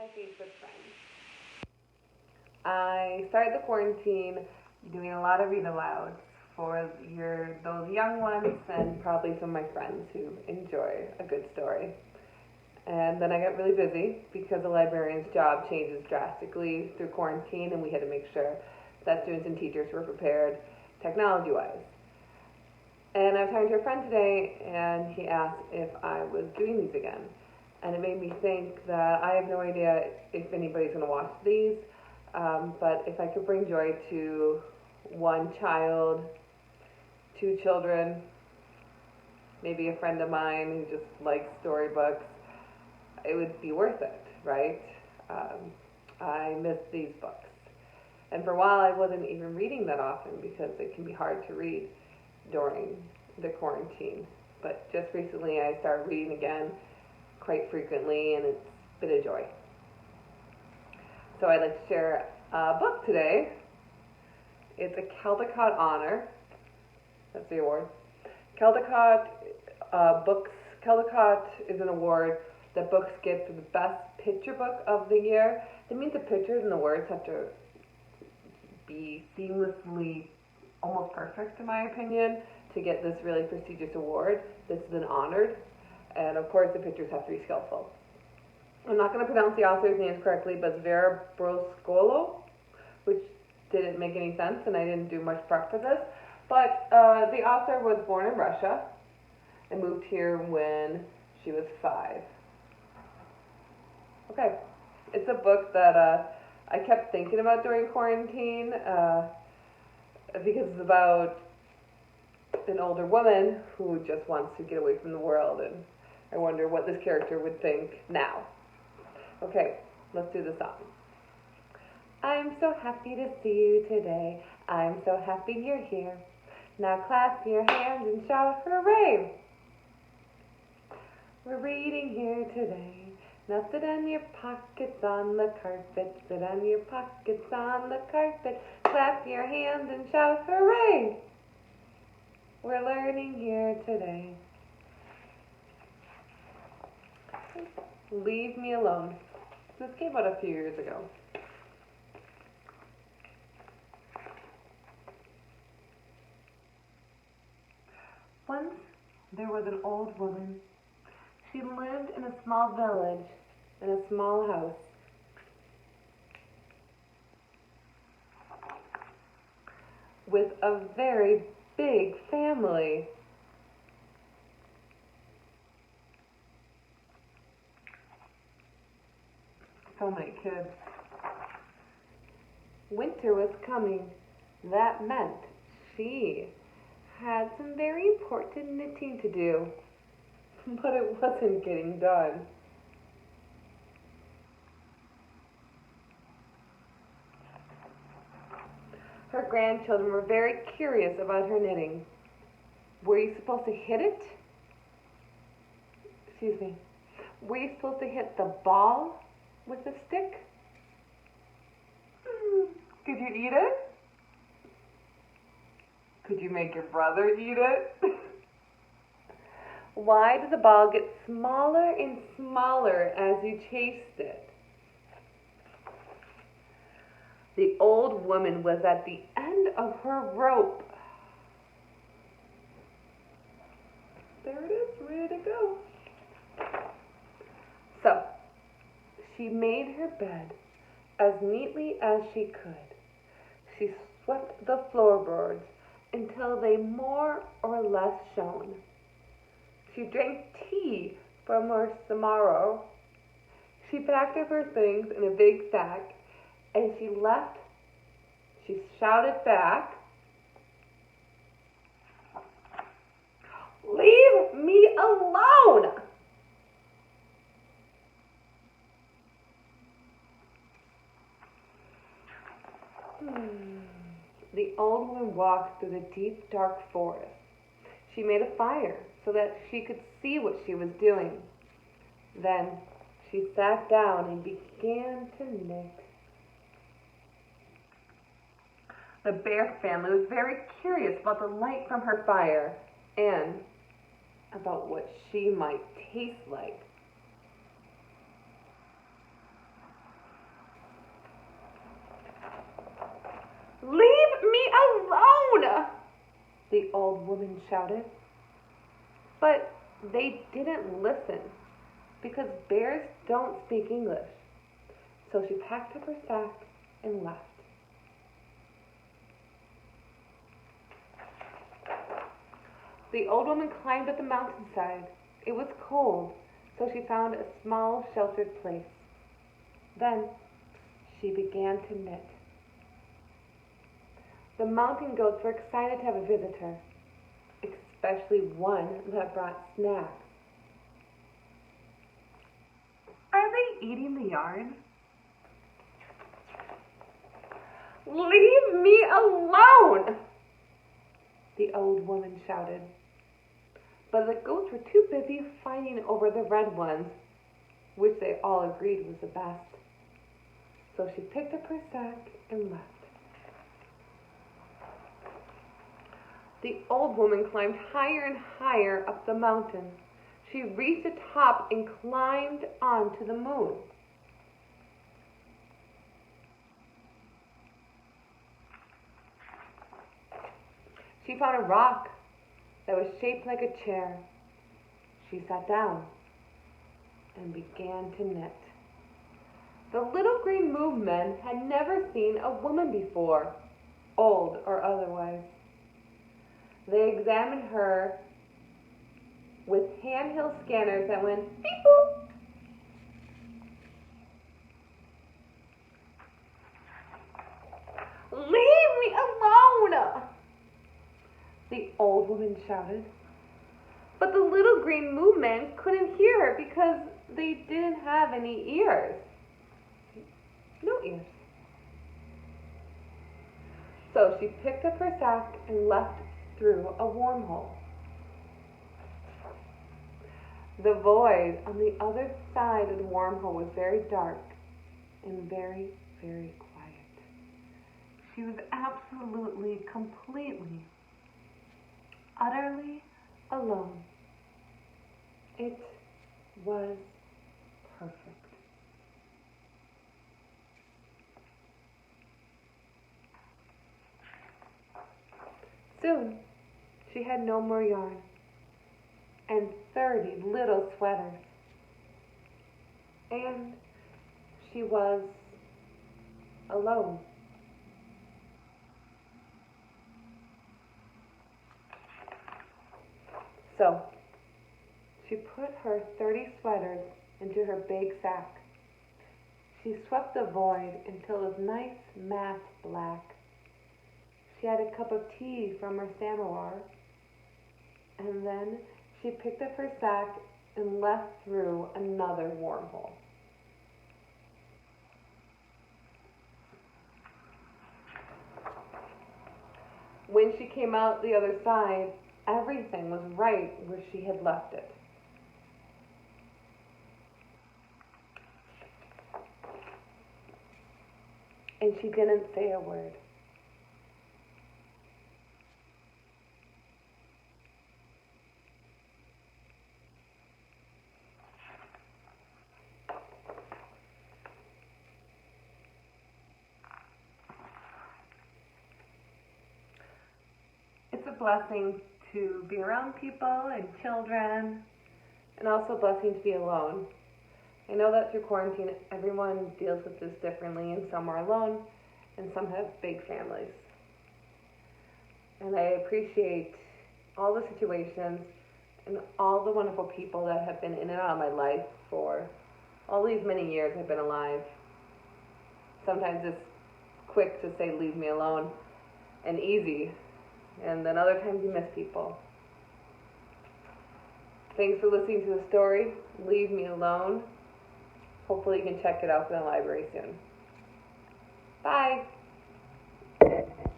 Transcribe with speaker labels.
Speaker 1: my Facebook friends. I started the quarantine doing a lot of read alouds for those young ones and probably some of my friends who enjoy a good story. And then I got really busy because the librarian's job changes drastically through quarantine, and we had to make sure that students and teachers were prepared technology-wise. And I was talking to a friend today, and he asked if I was doing these again. And it made me think that I have no idea if anybody's going to watch these, but if I could bring joy to one child, two children, maybe a friend of mine who just likes storybooks, it would be worth it, right? I miss these books. And for a while I wasn't even reading that often because it can be hard to read during the quarantine. But just recently I started reading again quite frequently, and it's been a joy. So I'd like to share a book today. It's a Caldecott Honor. That's the award. Caldecott Caldecott is an award that books get for the best picture book of the year. That means the pictures and the words have to be seamlessly almost perfect, in my opinion, to get this really prestigious award. This has been honored, and of course the pictures have to be skillful. I'm not going to pronounce the author's names correctly, but it's Vera Brosgol, which didn't make any sense, and I didn't do much prep for this. But the author was born in Russia and moved here when she was 5. Okay, it's a book that I kept thinking about during quarantine because it's about an older woman who just wants to get away from the world, and I wonder what this character would think now. Okay, let's do the song. I'm so happy to see you today. I'm so happy you're here. Now clasp your hands and shout hooray. We're reading here today. Now sit on your pockets on the carpet. Sit on your pockets on the carpet. Clap your hands and shout hooray. We're learning here today. Leave Me Alone. This came out a few years ago. Once there was an old woman. She lived in a small village, in a small house. With a very big family. So many kids. Winter was coming. That meant she had some very important knitting to do, but it wasn't getting done. Her grandchildren were very curious about her knitting. Were you supposed to hit it? Excuse me. Were you supposed to hit the ball with a stick? Could you eat it? Could you make your brother eat it? Why did the ball get smaller and smaller as you chased it? The old woman was at the end of her rope. There it is, ready to go. So, she made her bed as neatly as she could. She swept the floorboards until they more or less shone. She drank tea from her samaro. She packed up her things in a big sack, and she left. She shouted back, "Leave me alone!" The old woman walked through the deep, dark forest. She made a fire so that she could see what she was doing. Then she sat down and began to knit. The bear family was very curious about the light from her fire and about what she might taste like. the old woman shouted. But they didn't listen because bears don't speak English. So she packed up her sack and left. The old woman climbed up the mountainside. It was cold, so she found a small sheltered place. Then she began to knit. The mountain goats were excited to have a visitor, especially one that brought snacks. Are they eating the yarn? Leave me alone! The old woman shouted. But the goats were too busy fighting over the red ones, which they all agreed was the best. So she picked up her sack and left. The old woman climbed higher and higher up the mountain. She reached the top and climbed onto the moon. She found a rock that was shaped like a chair. She sat down and began to knit. The little green movement had never seen a woman before, old or otherwise. They examined her with handheld scanners that went beep boop. Leave me alone! The old woman shouted. But the little green movement couldn't hear her because they didn't have any ears. No ears. So she picked up her sack and left through a wormhole. The void on the other side of the wormhole was very dark and very, very quiet. She was absolutely, completely, utterly alone. It was perfect. Soon, she had no more yarn and 30 little sweaters. And she was alone. So, she put her 30 sweaters into her big sack. She swept the void until it was nice matte black. She had a cup of tea from her samovar, and then she picked up her sack and left through another wormhole. When she came out the other side, everything was right where she had left it. And she didn't say a word. It's a blessing to be around people and children, and also a blessing to be alone. I know that through quarantine, everyone deals with this differently, and some are alone, and some have big families. And I appreciate all the situations and all the wonderful people that have been in and out of my life for all these many years I've been alive. Sometimes it's quick to say, leave me alone, and easy. And then other times you miss people. Thanks for listening to the story, Leave Me Alone. Hopefully you can check it out in the library soon. Bye!